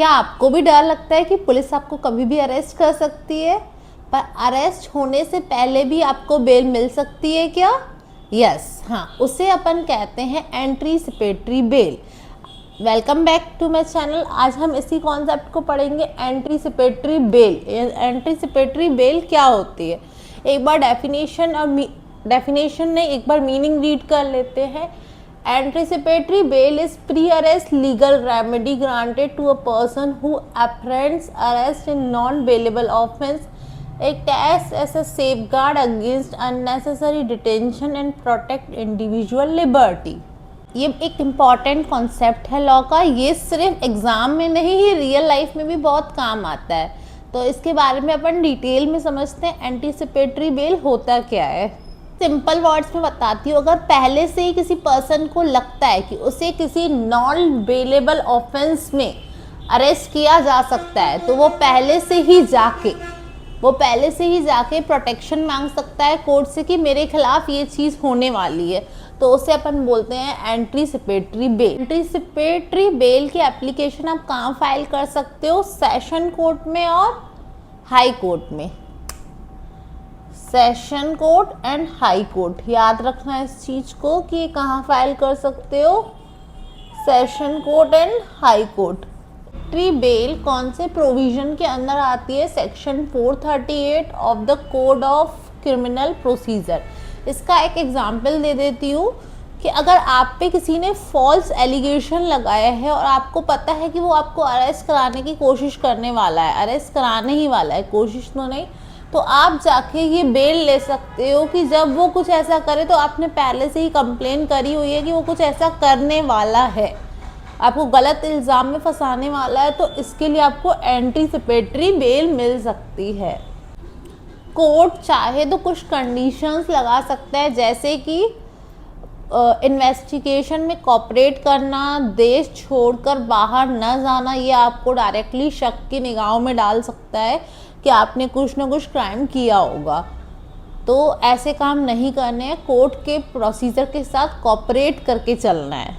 क्या आपको भी डर लगता है कि पुलिस आपको कभी भी अरेस्ट कर सकती है, पर अरेस्ट होने से पहले भी आपको बेल मिल सकती है क्या? यस, हाँ, उसे अपन कहते हैं anticipatory bail. Welcome back to my channel. आज हम इसी कॉन्सेप्ट को पढ़ेंगे, एंटीसिपेटरी बेल। एंटीसिपेटरी बेल क्या होती है, एक बार डेफिनेशन नहीं, एक बार मीनिंग रीड कर लेते हैं। Anticipatory bail is pre-arrest legal remedy granted to a person who apprehends arrest in non-bailable offence. It acts as a safeguard against unnecessary detention and protect individual liberty. ये एक important concept है law का। ये सिर्फ exam में नहीं, ये real life में भी बहुत काम आता है। तो इसके बारे में अपन डिटेल में समझते हैं, एंटीसिपेटरी बेल होता क्या है। सिंपल वर्ड्स में बताती हूँ। अगर पहले से ही किसी पर्सन को लगता है कि उसे किसी नॉन बेलेबल ऑफेंस में अरेस्ट किया जा सकता है, तो वो पहले से ही जाके प्रोटेक्शन मांग सकता है कोर्ट से कि मेरे खिलाफ ये चीज़ होने वाली है। तो उसे अपन बोलते हैं एंटीसिपेटरी बेल। एंटीसिपेटरी बेल की एप्लीकेशन आप कहाँ फाइल कर सकते हो? सेशन कोर्ट में और हाई कोर्ट में। Session court and high court, याद रखना है इस चीज़ को कि कहाँ फाइल कर सकते हो, session court and high court. ट्री बेल कौन से प्रोविज़न के अंदर आती है? Section 438 of the code of criminal procedure. इसका एक एग्जांपल दे देती हूँ कि अगर आप पे किसी ने फॉल्स एलिगेशन लगाया है और आपको पता है कि वो आपको अरेस्ट कराने की कोशिश करने वाला है, अरेस्ट कराने ही वाला है, कोशिश तो नहीं, तो आप जाके ये बेल ले सकते हो कि जब वो कुछ ऐसा करे तो आपने पहले से ही कंप्लेन करी हुई है कि वो कुछ ऐसा करने वाला है, आपको गलत इल्ज़ाम में फंसाने वाला है, तो इसके लिए आपको एंटीसिपेटरी बेल मिल सकती है। कोर्ट चाहे तो कुछ कंडीशंस लगा सकता है, जैसे कि इन्वेस्टिगेशन में कोऑपरेट करना, देश छोड़कर बाहर न जाना। ये आपको डायरेक्टली शक की निगाहों में डाल सकता है कि आपने कुछ ना कुछ क्राइम किया होगा, तो ऐसे काम नहीं करने हैं। कोर्ट के प्रोसीजर के साथ कोऑपरेट करके चलना है।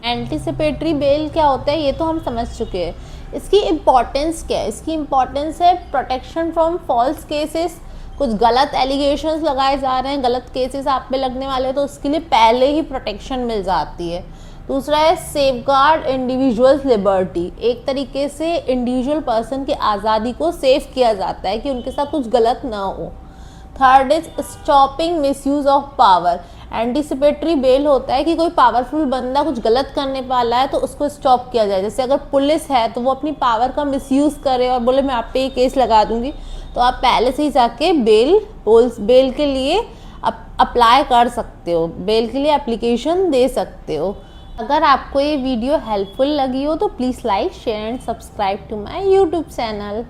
एंटीसिपेटरी बेल क्या होता है ये तो हम समझ चुके हैं। इसकी इम्पॉर्टेंस क्या है? इसकी इम्पॉर्टेंस है प्रोटेक्शन फ्रॉम फॉल्स केसेस। कुछ गलत एलिगेशंस लगाए जा रहे हैं, गलत केसेस आप पे लगने वाले हैं, तो उसके लिए पहले ही प्रोटेक्शन मिल जाती है। दूसरा है सेफगार्ड इंडिविजुअल्स लिबर्टी। एक तरीके से इंडिविजुअल पर्सन की आज़ादी को सेव किया जाता है कि उनके साथ कुछ गलत ना हो। Third is stopping misuse of power. Anticipatory bail होता है कि कोई पावरफुल बंदा कुछ गलत करने वाला है तो उसको स्टॉप किया जाए। जैसे अगर पुलिस है तो वो अपनी पावर का मिसयूज़ करे और बोले मैं आप पे ये केस लगा दूंगी, तो आप पहले से ही जाके बेल के लिए अप्लाई कर सकते हो, बेल के लिए एप्लीकेशन दे सकते हो। अगर आपको ये वीडियो हेल्पफुल लगी हो तो please like, share and subscribe to my YouTube channel.